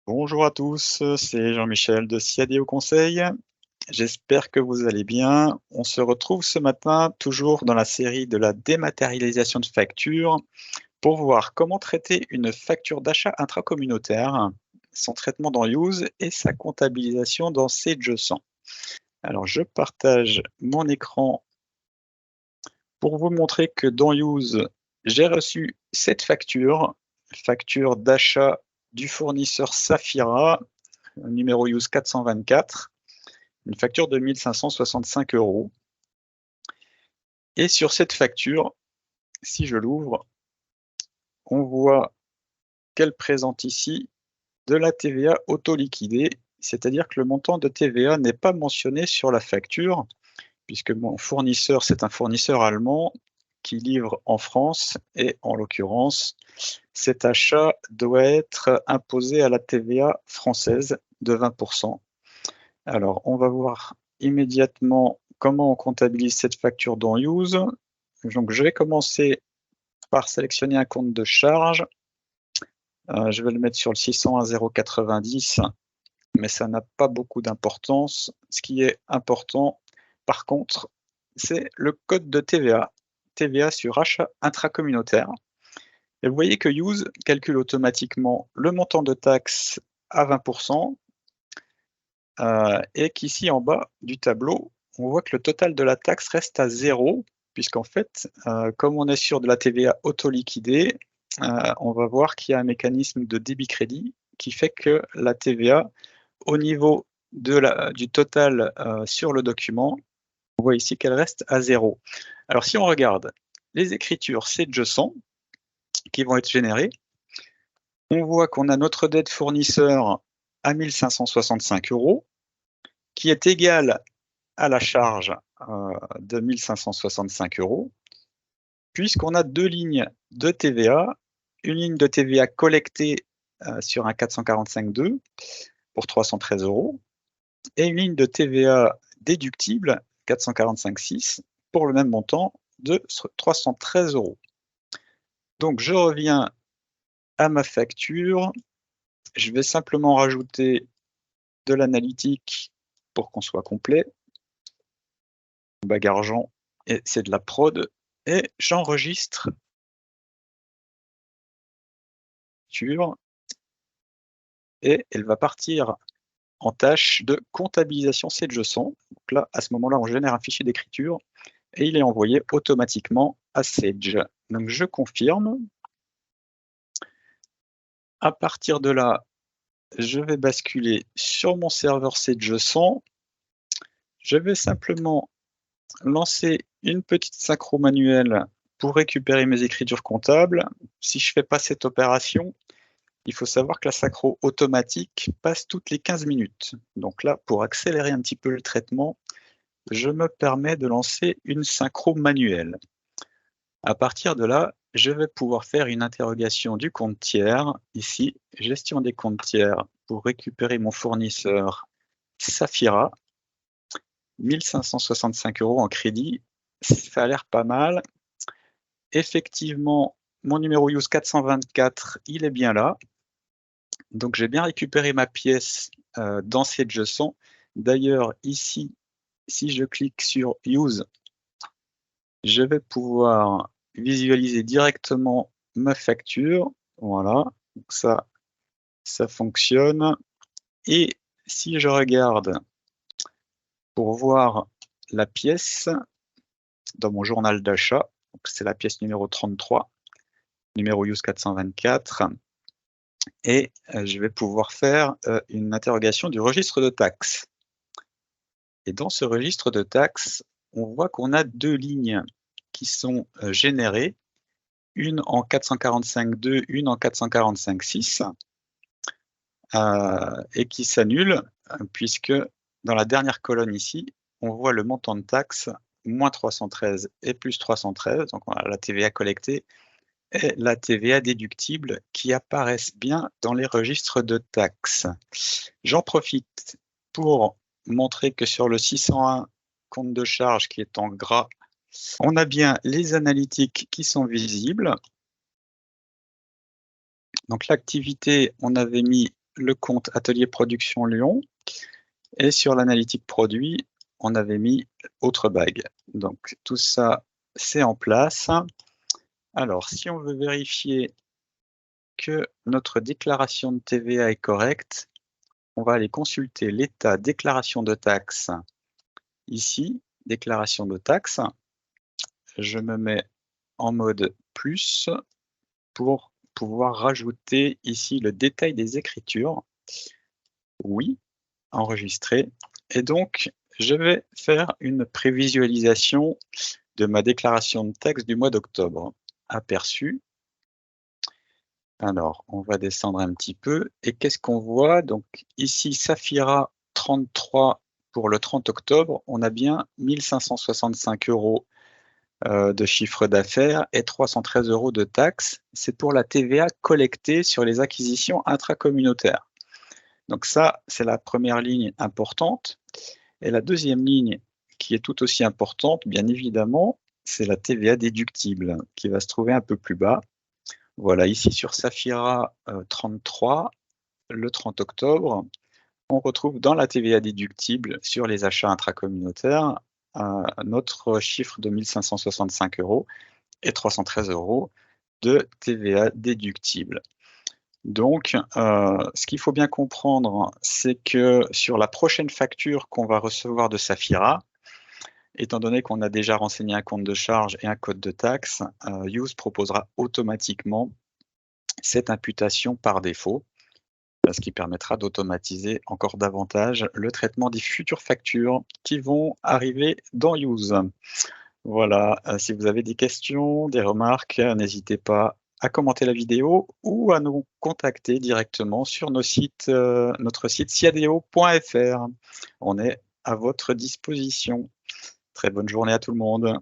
Bonjour à tous, c'est Jean-Michel de Siadé au Conseil. J'espère que vous allez bien. On se retrouve ce matin toujours dans la série de la dématérialisation de factures pour voir comment traiter une facture d'achat intracommunautaire, son traitement dans Use et sa comptabilisation dans Sage 100. Alors je partage mon écran pour vous montrer que dans Use, j'ai reçu cette facture d'achat du fournisseur Safira, numéro Use 424, une facture de 1 565 €. Et sur cette facture, si je l'ouvre, on voit qu'elle présente ici de la TVA auto-liquidée, c'est-à-dire que le montant de TVA n'est pas mentionné sur la facture, puisque mon fournisseur, c'est un fournisseur allemand qui livre en France et en l'occurrence, cet achat doit être imposé à la TVA française de 20%. Alors, on va voir immédiatement comment on comptabilise cette facture dans Use. Donc, je vais commencer par sélectionner un compte de charge. Je vais le mettre sur le 601 090, mais ça n'a pas beaucoup d'importance. Ce qui est important, par contre, c'est le code de TVA, TVA sur achat intracommunautaire. Et vous voyez que Use calcule automatiquement le montant de taxe à 20%, et qu'ici en bas du tableau, on voit que le total de la taxe reste à 0, puisqu'en fait, comme on est sur de la TVA auto-liquidée, on va voir qu'il y a un mécanisme de débit-crédit qui fait que la TVA, au niveau du total sur le document, on voit ici qu'elle reste à 0. Alors si on regarde les écritures Sage 100 qui vont être générées, on voit qu'on a notre dette fournisseur à 1 565 €, qui est égale à la charge de 1 565 €, puisqu'on a deux lignes de TVA, une ligne de TVA collectée sur un 445.2 pour 313 € et une ligne de TVA déductible 445.6 pour le même montant de 313 €. Donc je reviens à ma facture, je vais simplement rajouter de l'analytique pour qu'on soit complet. Bague argent et c'est de la prod et j'enregistre et elle va partir en tâche de comptabilisation Sage 100. Donc là, à ce moment-là, on génère un fichier d'écriture et il est envoyé automatiquement à Sage. Donc je confirme. À partir de là, je vais basculer sur mon serveur Sage 100. Je vais simplement lancer une petite synchro manuelle pour récupérer mes écritures comptables. Si je ne fais pas cette opération, il faut savoir que la synchro automatique passe toutes les 15 minutes. Donc là, pour accélérer un petit peu le traitement, je me permets de lancer une synchro manuelle. À partir de là, je vais pouvoir faire une interrogation du compte tiers. Ici, gestion des comptes tiers pour récupérer mon fournisseur Safira. 1 565 € en crédit, ça a l'air pas mal. Effectivement, mon numéro Use 424, il est bien là. Donc j'ai bien récupéré ma pièce dans Sage 100. D'ailleurs, ici, si je clique sur Use, je vais pouvoir visualiser directement ma facture. Voilà, donc ça fonctionne. Et si je regarde pour voir la pièce dans mon journal d'achat, c'est la pièce numéro 33, numéro Use 424, et je vais pouvoir faire une interrogation du registre de taxes. Et dans ce registre de taxes, on voit qu'on a deux lignes qui sont générées, une en 445.2, une en 445.6, et qui s'annulent, puisque dans la dernière colonne ici, on voit le montant de taxes, moins 313 et plus 313, donc on a la TVA collectée et la TVA déductible qui apparaissent bien dans les registres de taxes. J'en profite pour montrer que sur le 601 compte de charge qui est en gras, on a bien les analytiques qui sont visibles. Donc l'activité, on avait mis le compte Atelier Production Lyon. Et sur l'analytique produit, on avait mis autre bague. Donc tout ça, c'est en place. Alors, si on veut vérifier que notre déclaration de TVA est correcte, on va aller consulter l'état déclaration de taxes. Ici, déclaration de taxes. Je me mets en mode plus pour pouvoir rajouter ici le détail des écritures. Oui, enregistrer. Et donc, je vais faire une prévisualisation de ma déclaration de taxe du mois d'octobre. Aperçu. Alors, on va descendre un petit peu. Et qu'est-ce qu'on voit? Donc, ici, Saphira 33 pour le 30 octobre. On a bien 1565 € de chiffre d'affaires et 313 € de taxes. C'est pour la TVA collectée sur les acquisitions intracommunautaires. Donc ça, c'est la première ligne importante. Et la deuxième ligne, qui est tout aussi importante, bien évidemment, c'est la TVA déductible, qui va se trouver un peu plus bas. Voilà, ici sur Saphira 33, le 30 octobre, on retrouve dans la TVA déductible sur les achats intracommunautaires notre chiffre de 1565 € et 313 € de TVA déductible. Donc, ce qu'il faut bien comprendre, c'est que sur la prochaine facture qu'on va recevoir de Saphira, étant donné qu'on a déjà renseigné un compte de charge et un code de taxe, Use proposera automatiquement cette imputation par défaut, ce qui permettra d'automatiser encore davantage le traitement des futures factures qui vont arriver dans Use. Voilà, si vous avez des questions, des remarques, n'hésitez pas à commenter la vidéo ou à nous contacter directement sur notre site siadeo.fr. On est à votre disposition. Très bonne journée à tout le monde.